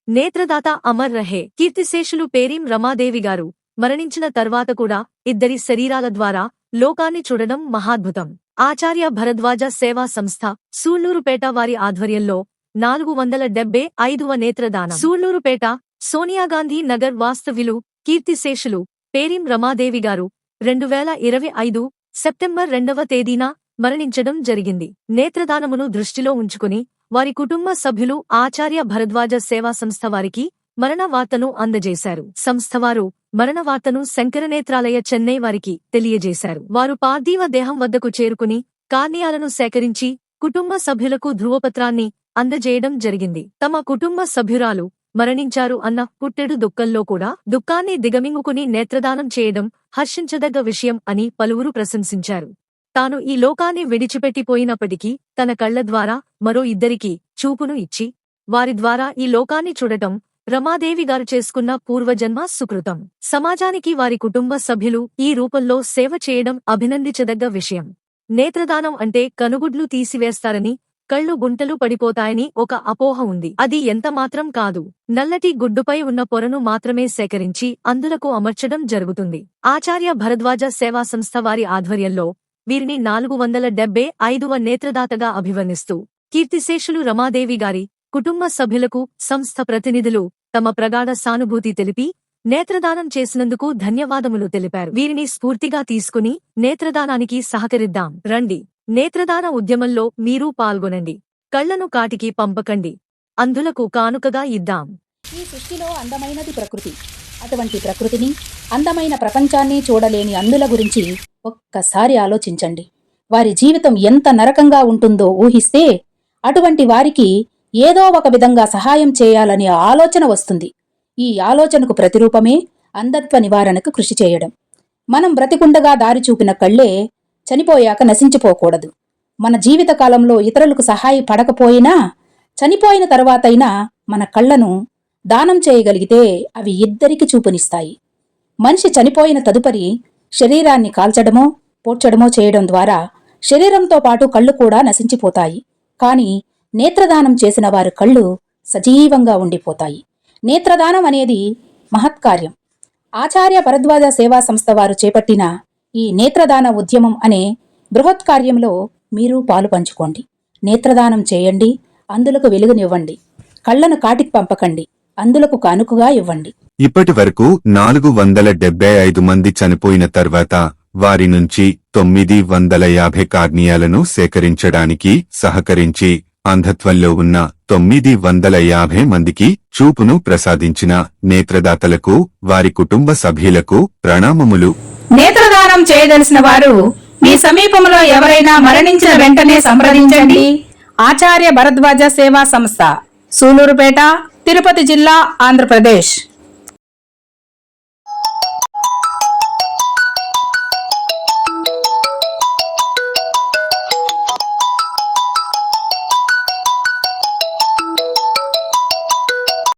నేత్రదాత అమర్ రహే. కీర్తిశేషులు పేరిం రమాదేవి గారు మరణించిన తర్వాత కూడా ఇద్దరి శరీరాల ద్వారా లోకాన్ని చూడడం మహాద్భుతం. ఆచార్య భరద్వాజ సేవా సంస్థ సూళ్లూరుపేట వారి ఆధ్వర్యంలో 475వ నేత్రదానం. సూళ్లూరుపేట సోనియాగాంధీ నగర్ వాస్తవ్యులు కీర్తిశేషులు పేరిం రమాదేవి గారు 2025 సెప్టెంబర్ 2వ తేదీన మరణించడం జరిగింది. నేత్రదానమును దృష్టిలో ఉంచుకుని వారి కుటుంబ సభ్యులు ఆచార్య భరద్వాజ సేవా సంస్థ వారికి మరణ వార్తను అందజేశారు. సంస్థవారు మరణ వార్తను శంకరనేత్రాలయ చెన్నై వారికి తెలియజేశారు. వారు పార్థివ దేహం వద్దకు చేరుకుని కార్నియాలను సేకరించి కుటుంబ సభ్యులకు ధృవపత్రాన్ని అందజేయడం జరిగింది. తమ కుటుంబ సభ్యురాలు మరణించారు అన్న పుట్టెడు దుఃఖంలో కూడా దుఃఖాన్ని దిగమింగుకుని నేత్రదానం చేయడం హర్షించదగ్గ విషయం అని పలువురు ప్రశంసించారు. తాను ఈ లోకాన్ని విడిచిపెట్టిపోయినప్పటికీ తన కళ్ల ద్వారా మరో ఇద్దరికి చూపును ఇచ్చి వారి ద్వారా ఈ లోకాన్ని చూడటం రమాదేవి గారు చేసుకున్న పూర్వజన్మ సుకృతం. సమాజానికి వారి కుటుంబ సభ్యులు ఈ రూపంలో సేవ చేయడం అభినందించదగ్గ విషయం. నేత్రదానం అంటే కనుగుడ్లు తీసివేస్తారని, కళ్ళు గుంటలు పడిపోతాయని ఒక అపోహ ఉంది. అది ఎంతమాత్రం కాదు. నల్లటి గుడ్డుపై ఉన్న పొరను మాత్రమే సేకరించి అందులకు అమర్చడం జరుగుతుంది. ఆచార్య భరద్వాజ సేవా సంస్థ వారి ఆధ్వర్యంలో వీరిని 475వ నేత్రదాతగా అభివర్ణిస్తూ కీర్తిశేషులు రమాదేవి గారి కుటుంబ సభ్యులకు సంస్థ ప్రతినిధులు తమ ప్రగాఢ సానుభూతి తెలిపి నేత్రదానం చేసినందుకు ధన్యవాదములు తెలిపారు. వీరిని స్ఫూర్తిగా తీసుకుని నేత్రదానానికి సహకరిద్దాం రండి. నేత్రదాన ఉద్యమంలో మీరూ పాల్గొనండి. కళ్లను కాటికి పంపకండి, అంధులకు కానుకగా ఇద్దాం. ఈ సృష్టిలో అందమైనది ప్రకృతి. అటువంటి ప్రకృతిని, అందమైన ప్రపంచాన్ని చూడలేని అంధుల గురించి ఒక్కసారి ఆలోచించండి. వారి జీవితం ఎంత నరకంగా ఉంటుందో ఊహిస్తే అటువంటి వారికి ఏదో ఒక విధంగా సహాయం చేయాలనే ఆలోచన వస్తుంది. ఈ ఆలోచనకు ప్రతిరూపమే అంధత్వ నివారణకు కృషి చేయడం. మనం బ్రతికుండగా దారి చూపిన కళ్లే చనిపోయాక నశించిపోకూడదు. మన జీవితకాలంలో ఇతరులకు సహాయపడకపోయినా చనిపోయిన తర్వాతైనా మన కళ్లను దానం చేయగలిగితే అవి ఇద్దరికి చూపునిస్తాయి. మనిషి చనిపోయిన తదుపరి శరీరాన్ని కాల్చడమో పోడ్చడమో చేయడం ద్వారా శరీరంతో పాటు కళ్ళు కూడా నశించిపోతాయి. కానీ నేత్రదానం చేసిన వారి కళ్ళు సజీవంగా ఉండిపోతాయి. నేత్రదానం అనేది మహత్కార్యం. ఆచార్య భరద్వాజ సేవా సంస్థ వారు చేపట్టిన ఈ నేత్రదాన ఉద్యమం అనే బృహత్ కార్యంలో మీరు పాలు పంచుకోండి. నేత్రదానం చేయండి, అందులకు వెలుగునివ్వండి. కళ్లను కాటికి పంపకండి, అందులకు కానుకగా ఇవ్వండి. ఇప్పటి వరకు 475 మంది చనిపోయిన తర్వాత వారి నుంచి 950 కార్నియాలను సేకరించడానికి సహకరించి అంధత్వంలో ఉన్న 950 మందికి చూపును ప్రసాదించిన నేత్రదాతలకు వారి కుటుంబ సభ్యులకు ప్రణామములు. నేత్రదానం చేయదలిసిన వారు మీ సమీపంలో ఎవరైనా మరణించిన వెంటనే సంప్రదించండి. ఆచార్య భరద్వాజ సేవా సంస్థ, సూలూరుపేట, తిరుపతి జిల్లా, ఆంధ్రప్రదేశ్.